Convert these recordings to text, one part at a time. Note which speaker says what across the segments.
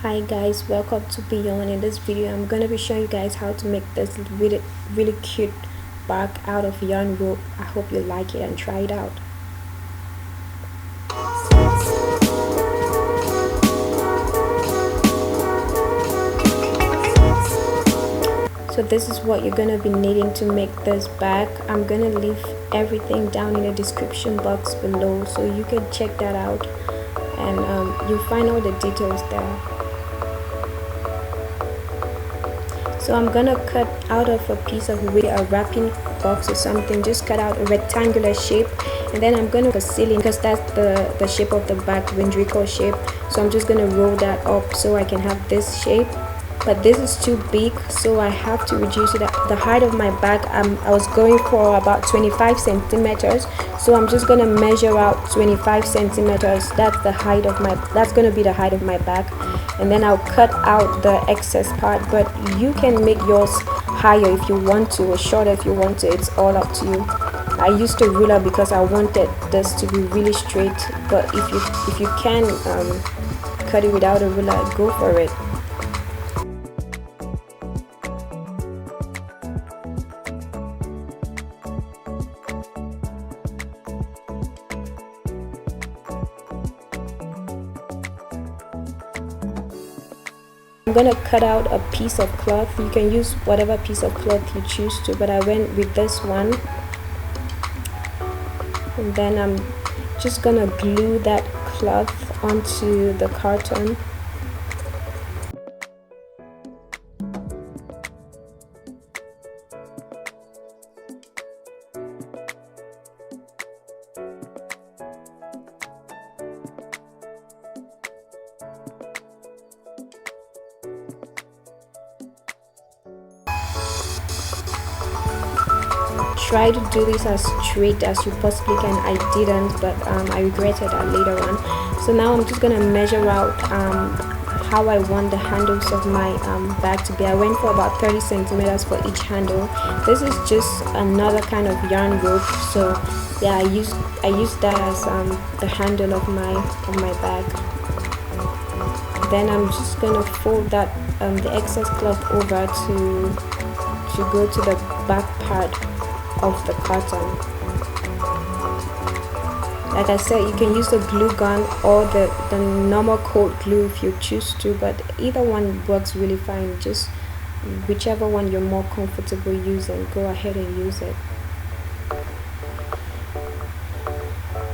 Speaker 1: Hi guys, welcome to Beyond. In this video I'm gonna be showing you guys how to make this really cute bag out of yarn rope. I hope you like it and try it out. So this is what you're gonna be needing to make this bag. I'm gonna leave everything down in the description box below so you can check that out, and you'll find all the details there. So I'm gonna cut out of a piece of a wrapping box or something. Just cut out a rectangular shape, and then I'm gonna seal it because that's the shape of the bag, cylindrical shape. So I'm just gonna roll that up so I can have this shape. But this is too big, so I have to reduce it. The height of my bag, I was going for about 25 centimeters, so I'm just gonna measure out 25 centimeters. That's gonna be the height of my bag, and then I'll cut out the excess part. But you can make yours higher if you want to, or shorter if you want to. It's all up to you. I used a ruler because I wanted this to be really straight, but if you can cut it without a ruler, go for it. I'm gonna cut out a piece of cloth. You can use whatever piece of cloth you choose to, but I went with this one. And then I'm just gonna glue that cloth onto the carton. Try to do this as straight as you possibly can. I didn't, but I regretted that later on. So now I'm just gonna measure out how I want the handles of my bag to be. I went for about 30 centimeters for each handle. This is just another kind of yarn rope, so yeah, I used that as the handle of my bag. Then I'm just gonna fold that the excess cloth over to go to the back part of the carton. Like I said, you can use the glue gun or the normal cold glue if you choose to, but either one works really fine. Just whichever one you're more comfortable using, go ahead and use it.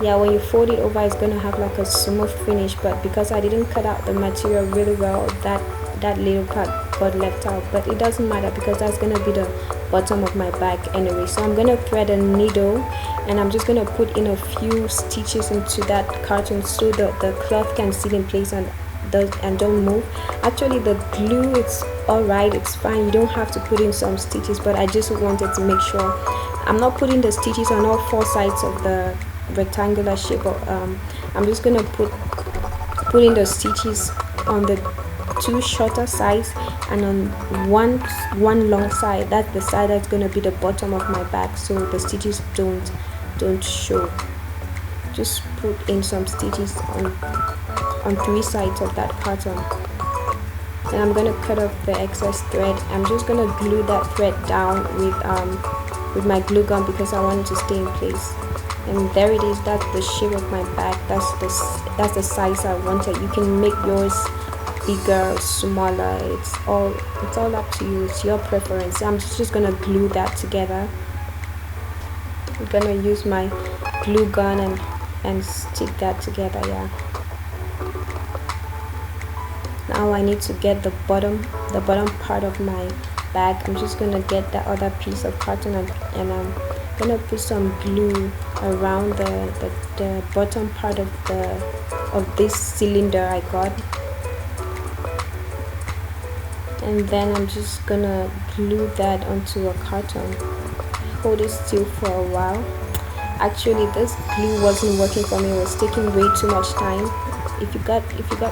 Speaker 1: Yeah, when you fold it over, it's gonna have like a smooth finish, but because I didn't cut out the material really well, that little part got left out. But it doesn't matter because that's gonna be the bottom of my bag anyway. So I'm gonna thread a needle, and I'm just gonna put in a few stitches into that carton so the cloth can sit in place and don't move. Actually, the glue, it's all right, it's fine, you don't have to put in some stitches, but I just wanted to make sure. I'm not putting the stitches on all four sides of the rectangular shape of, I'm just gonna put in the stitches on the two shorter sides and on one long side. That's the side that's going to be the bottom of my bag, so the stitches don't show. Just put in some stitches on three sides of that carton. And I'm going to cut off the excess thread. I'm just going to glue that thread down with my glue gun because I want it to stay in place. And there it is. That's the shape of my bag. That's the size I wanted. You can make yours bigger, smaller. It's all up to you. It's your preference. I'm just gonna glue that together. I'm gonna use my glue gun and stick that together. Yeah. Now I need to get the bottom part of my bag. I'm just gonna get that other piece of carton and I'm gonna put some glue around the bottom part of this cylinder I got. And then I'm just gonna glue that onto a carton. Hold it still for a while. Actually, this glue wasn't working for me. It was taking way too much time. If you got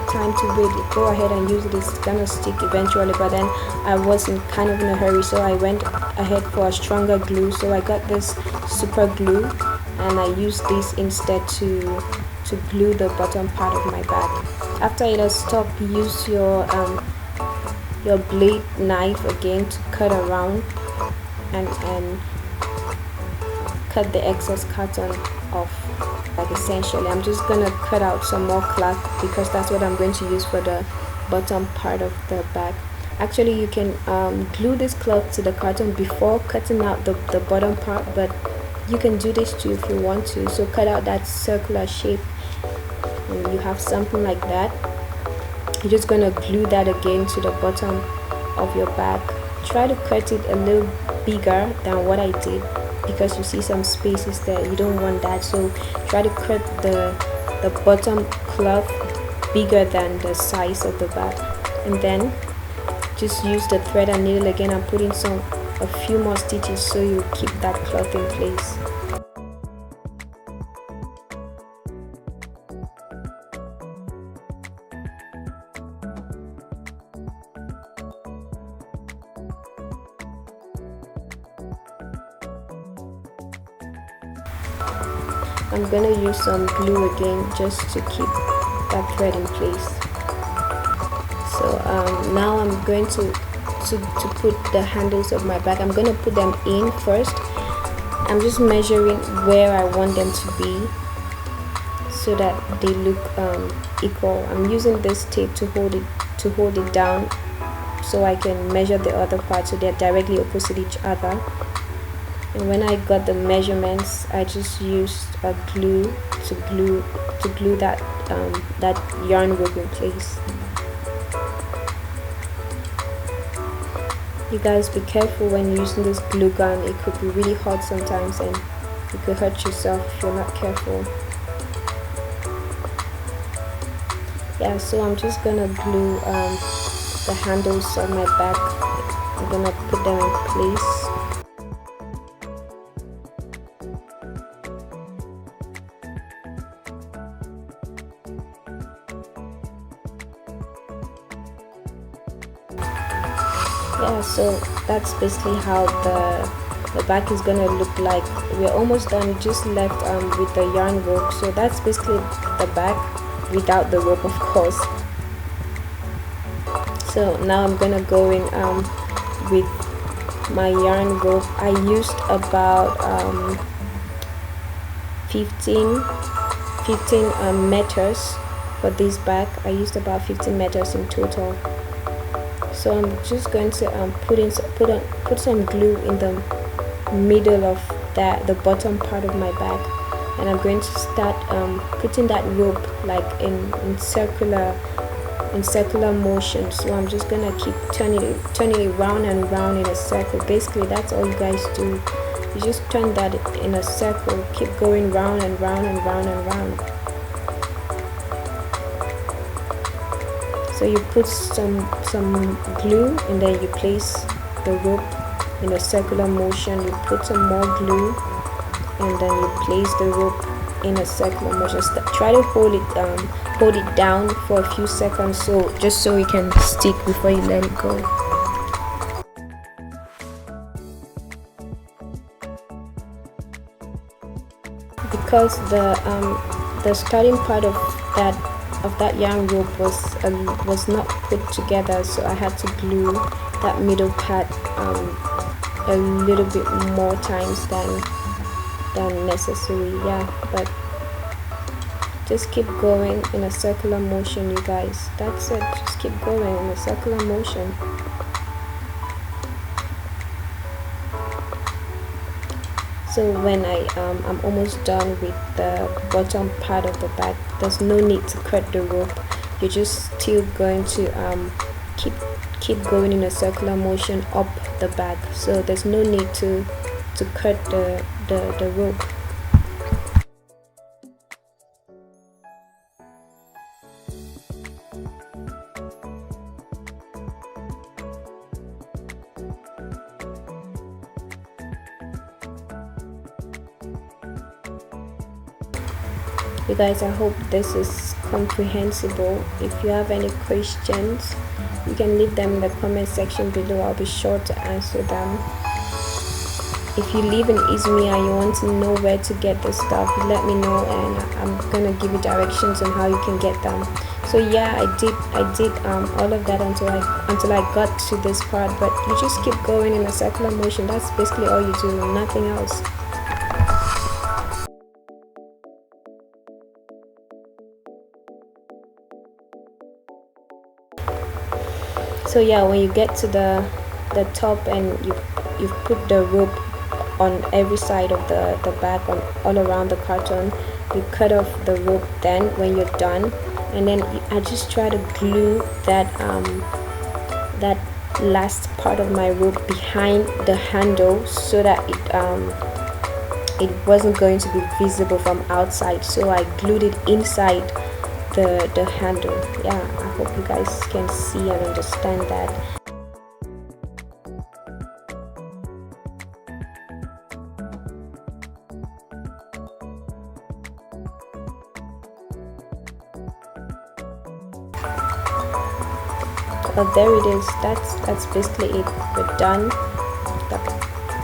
Speaker 1: time to wait, go ahead and use it. It's gonna stick eventually. But then I wasn't kind of in a hurry, so I went ahead for a stronger glue. So I got this super glue, and I used this instead to glue the bottom part of my bag. After it has stuck, use your blade knife again to cut around and cut the excess carton off. Like essentially, I'm just gonna cut out some more cloth because that's what I'm going to use for the bottom part of the bag. Actually, you can glue this cloth to the carton before cutting out the bottom part, but you can do this too if you want to. So cut out that circular shape and you have something like that. You're just gonna glue that again to the bottom of your bag. Try to cut it a little bigger than what I did because you see some spaces there. You don't want that, so try to cut the bottom cloth bigger than the size of the bag, and then just use the thread and needle again and put in a few more stitches so you keep that cloth in place. I'm gonna use some glue again just to keep that thread in place. So now I'm going to put the handles of my bag. I'm going to put them in first. I'm just measuring where I want them to be so that they look equal. I'm using this tape to hold it down so I can measure the other part so they're directly opposite each other. And when I got the measurements, I just used a glue to glue that yarn rope in place. You guys be careful when using this glue gun. It could be really hot sometimes and you could hurt yourself if you're not careful. Yeah, so I'm just gonna glue the handles of my bag. I'm gonna put them in place. Yeah, so that's basically how the back is gonna look like. We're almost done. We just left with the yarn rope. So that's basically the back without the rope, of course. So now I'm gonna go in with my yarn rope. I used about 15 meters for this bag. I used about 15 meters in total. So I'm just going to put some glue in the middle of the bottom part of my bag, and I'm going to start putting that rope like in circular motion. So I'm just gonna keep turning it round and round in a circle. Basically, that's all you guys do. You just turn that in a circle, keep going round and round and round and round. So you put some glue and then you place the rope in a circular motion. You put some more glue and then you place the rope in a circular motion. Try to hold it down for a few seconds, so just so it can stick before you let it go. Because the starting part of that yarn rope was not put together, so I had to glue that middle part a little bit more times than necessary. Yeah, but just keep going in a circular motion, you guys. That's it. Just keep going in a circular motion. So when I'm almost done with the bottom part of the bag, there's no need to cut the rope. You're just still going to keep going in a circular motion up the bag. So there's no need to cut the rope. You guys, I hope this is comprehensible. If you have any questions, you can leave them in the comment section below. I'll be sure to answer them. If you live in Izmir and you want to know where to get the stuff, let me know and I'm gonna give you directions on how you can get them. So So yeah, I did all of that until I got to this part. But you just keep going in a circular motion. That's basically all you do, nothing else. So yeah, when you get to the top and you've put the rope on every side of the back, on all around the carton, you cut off the rope then when you're done, and then I just try to glue that that last part of my rope behind the handle so that it wasn't going to be visible from outside. So I glued it inside the handle. Yeah, I hope you guys can see and understand that. But there it is. That's basically it. We're done.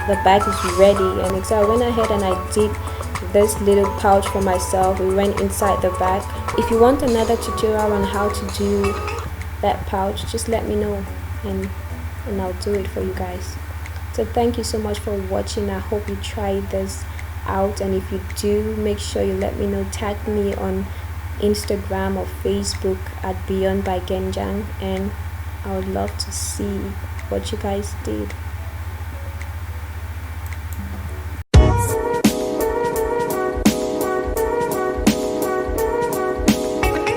Speaker 1: The bag is ready, and so I went ahead and I did this little pouch for myself. We went inside the bag. If you want another tutorial on how to do that pouch, just let me know and I'll do it for you guys. So thank you so much for watching. I hope you try this out, and if you do, make sure you let me know. Tag me on Instagram or Facebook at Beyond by Genjang, and I would love to see what you guys did.